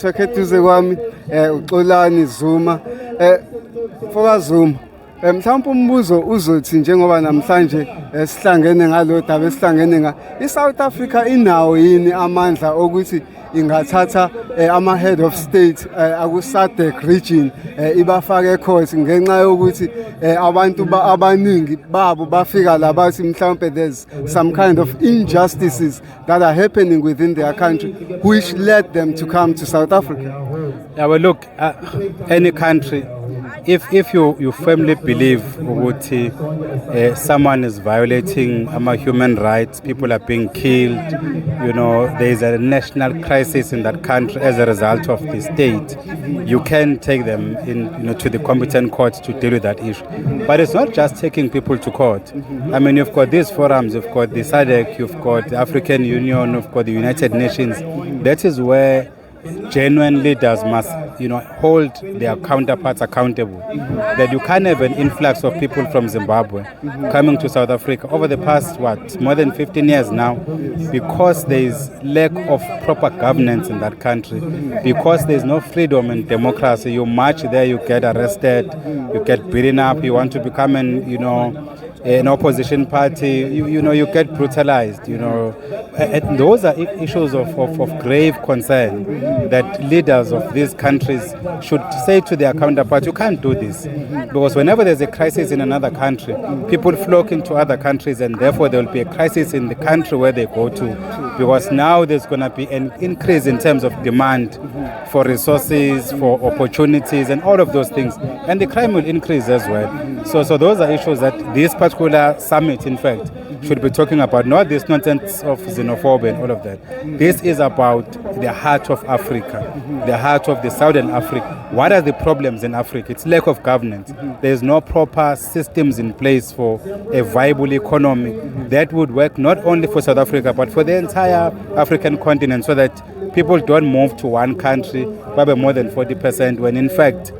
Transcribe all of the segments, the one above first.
Sekhethuze kwami uXolani Zuma foka Zuma mhlawumbe umbuzo uzothi njengoba namhlanje sihlangene ngalo daba esihlangene iSouth Africa inawo yini amandla ukuthi ingathatha ama-head of state aku-SADC region ibafake court ngenxa yokuthi abantu abaningi babo bafika la bathi mhlawumbe there's some kind of injustices that are happening within their country which led them to come to South Africa. Yeah, well, look, any country, if you firmly believe that someone is violating human rights, people are being killed, there is a national crisis in that country as a result of the state, you can take them to the competent court to deal with that issue. But it's not just taking people to court. I mean, you've got these forums, you've got the SADC, you've got the African Union, you've got the United Nations. That is where genuine leaders must hold their counterparts accountable. That you can't have an influx of people from Zimbabwe coming to South Africa over the past more than 15 years now, because there is lack of proper governance in that country, because there is no freedom and democracy. You march there, you get arrested, you get beaten up, you want to become an opposition party, you get brutalized, and those are issues of grave concern that leaders of these countries should say to their counterparts, you can't do this. Because whenever there's a crisis in another country, people flock into other countries, and therefore there will be a crisis in the country where they go to. Because now there's going to be an increase in terms of demand for resources, for opportunities, and all of those things. And the crime will increase as well. So those are issues that this particular summit, in fact, should be talking about, not this nonsense of xenophobia and all of that. This is about the heart of Africa, the heart of the Southern Africa. What are the problems in Africa? It's lack of governance. There's no proper systems in place for a viable economy that would work not only for South Africa, but for the entire African continent, so that people don't move to one country, probably more than 40%, when in fact,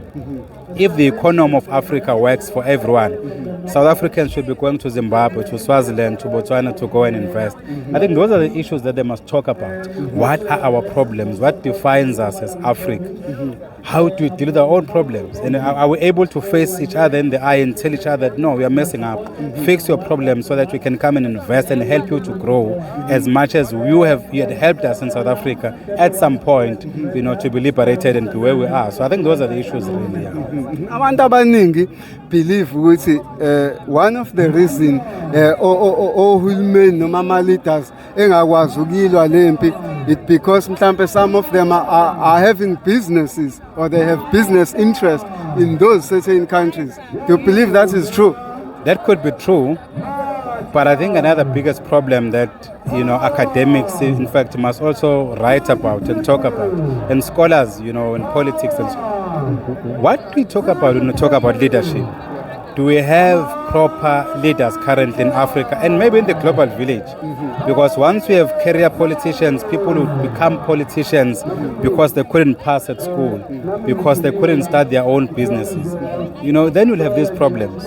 if the economy of Africa works for everyone, South Africans should be going to Zimbabwe, to Swaziland, to Botswana to go and invest. I think those are the issues that they must talk about. What are our problems? What defines us as Africa? How do we deal with our own problems? And are we able to face each other in the eye and tell each other that no, we are messing up? Fix your problems so that we can come and invest and help you to grow as much as you had helped us in South Africa at some point, to be liberated and be where we are. So I think those are the issues really. Abantu abaningi believe ukuthi one of the reason ohulumeni noma ama-leaders engakwazi ukuyilwa lempi it because mhlambe some of them are having businesses or they have business interest in those certain countries. Do you believe that is true? That could be true, but I think another biggest problem that academics in fact must also write about and talk about, and scholars in politics and what do we talk about when we talk about leadership? Do we have proper leaders currently in Africa and maybe in the global village? Because once we have career politicians, people who become politicians because they couldn't pass at school, because they couldn't start their own businesses, then you'll have these problems,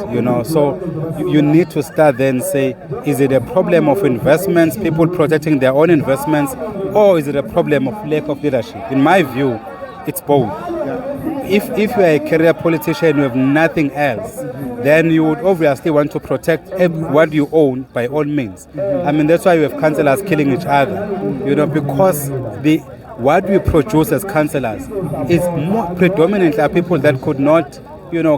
So you need to start then say, is it a problem of investments, people protecting their own investments, or is it a problem of lack of leadership? In my view, it's both. If you are a career politician, you have nothing else, then you would obviously want to protect what you own by all means. I mean, that's why you have councillors killing each other, because what we produce as councillors is more predominantly are people that could not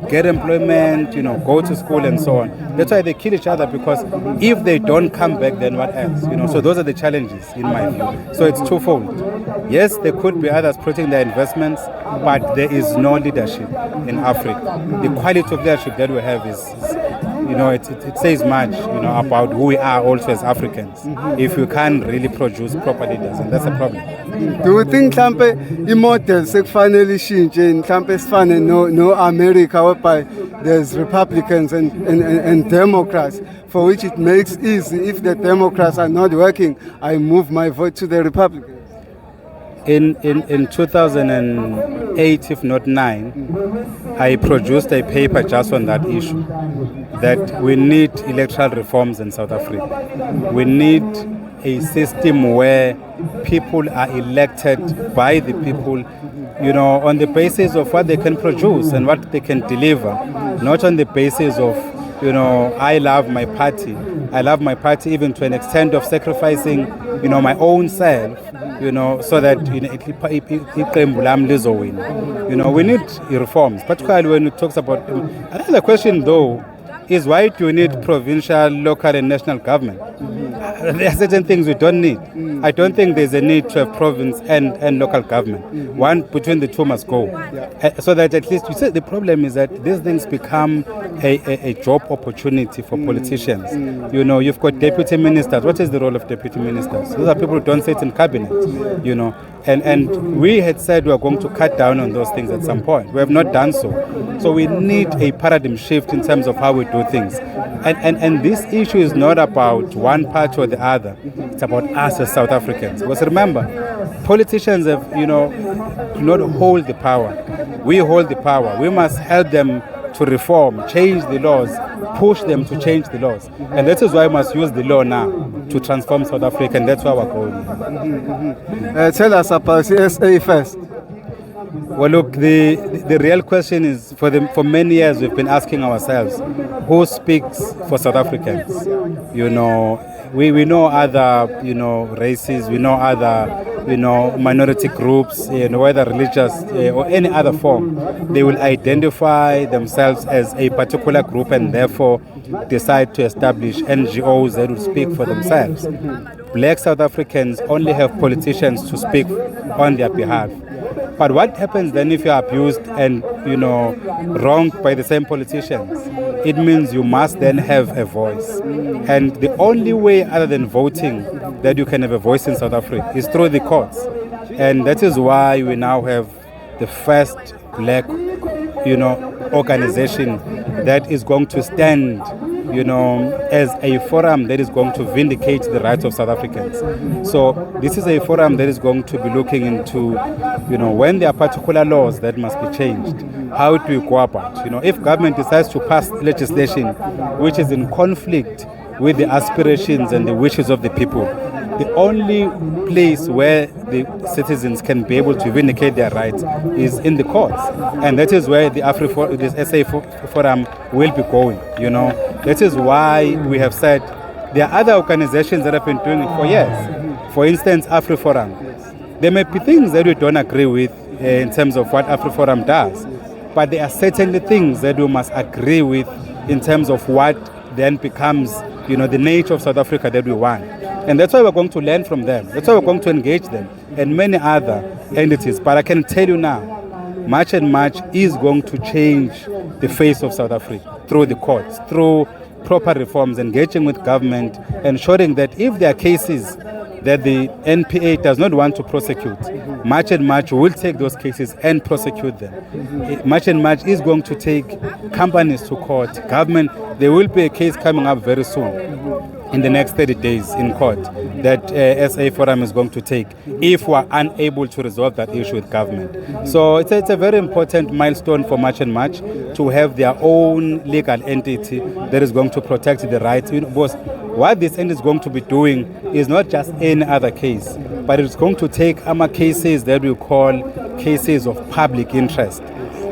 get employment, go to school and so on. That's why they kill each other, because if they don't come back, then what else? So those are the challenges in my view. So it's twofold. Yes, there could be others protecting their investments, but there is no leadership in Africa. The quality of leadership that we have is it says much, about who we are also as Africans, if we can't really produce proper leaders, and that's a problem. Do you think mhlambe i-model sekufanele ishintshe mhlambe sifane no America, whereby there's Republicans and Democrats, for which it makes easy if the Democrats are not working, I move my vote to the Republicans? In 2008, if not 9, I produced a paper just on that issue, that we need electoral reforms in South Africa. We need a system where people are elected by the people, on the basis of what they can produce and what they can deliver, not on the basis of, I love my party. I love my party even to an extent of sacrificing, my own self, so that iqembu lami lizowina. We need reforms, particularly when it talks about. Another question, though, is why do you need provincial, local, and national government? There are certain things we don't need. I don't think there's a need to have province and local government. One between the two must go, so that at least you see the problem is that these things become a job opportunity for politicians. You've got deputy ministers. What is the role of deputy ministers? Those are people who don't sit in cabinet. And we had said we are going to cut down on those things at some point. We have not done so. So we need a paradigm shift in terms of how we do things. And this issue is not about one party or the other. It's about us as South Africans. Because remember, politicians have, do not hold the power. We hold the power. We must help them to reform, change the laws, push them to change the laws. And that is why we must use the law now to transform South Africa, and that's why we're going. Tell us about SA first. Well, look, the real question is, for many years we've been asking ourselves, who speaks for South Africans? We know other, races, we know other, minority groups, whether religious or any other form. They will identify themselves as a particular group and therefore decide to establish NGOs that will speak for themselves. Black South Africans only have politicians to speak on their behalf. But what happens then if you are abused and, wronged by the same politicians? It means you must then have a voice. And the only way other than voting that you can have a voice in South Africa is through the courts. And that is why we now have the first black, organization that is going to stand, as a forum that is going to vindicate the rights of South Africans. So this is a forum that is going to be looking into, when there are particular laws that must be changed, how do we go about? If government decides to pass legislation which is in conflict with the aspirations and the wishes of the people, the only place where the citizens can be able to vindicate their rights is in the courts. And that is where this SA Forum will be going, That is why we have said there are other organizations that have been doing it for years. For instance, AfriForum. There may be things that we don't agree with in terms of what AfriForum does, but there are certainly things that we must agree with in terms of what then becomes, the nature of South Africa that we want. And that's why we're going to learn from them. That's why we're going to engage them and many other entities. But I can tell you now, much and much is going to change the face of South Africa through the courts, through proper reforms, engaging with government, ensuring that if there are cases that the NPA does not want to prosecute, much and much will take those cases and prosecute them. Much and much is going to take companies to court, government. There will be a case coming up very soon in the next 30 days in court that SA Forum is going to take if we are unable to resolve that issue with government. So it's a very important milestone for Much and Much to have their own legal entity that is going to protect the rights. Because what this entity is going to be doing is not just any other case, but it's going to take cases that we call cases of public interest.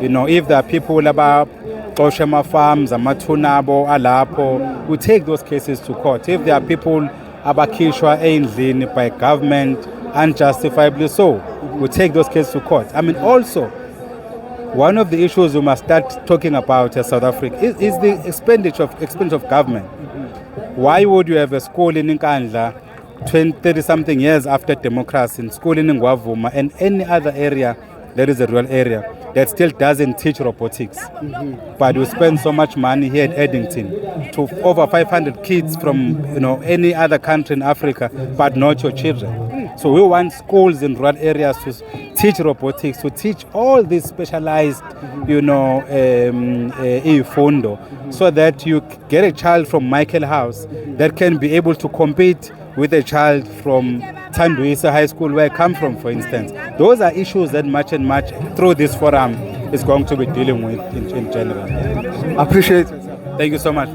If there are people about Toshema farms, Amatunabo, Alapo, we take those cases to court. If there are people abakishwa endlini by government, unjustifiably so, we take those cases to court. Also, one of the issues we must start talking about as South Africa is the expenditure of government. Why would you have a school in Nkandla 30-something years after democracy, in school in Ngwavuma, and any other area that is a rural area that still doesn't teach robotics? But we spend so much money here at Eddington to over 500 kids from any other country in Africa, but not your children. So we want schools in rural areas to teach robotics, to teach all these specialized, ifundo, so that you get a child from Michael House that can be able to compete with a child from Tanduisa High School, where I come from, for instance. Those are issues that Much and Much through this forum is going to be dealing with in general. Appreciate it. Thank you so much.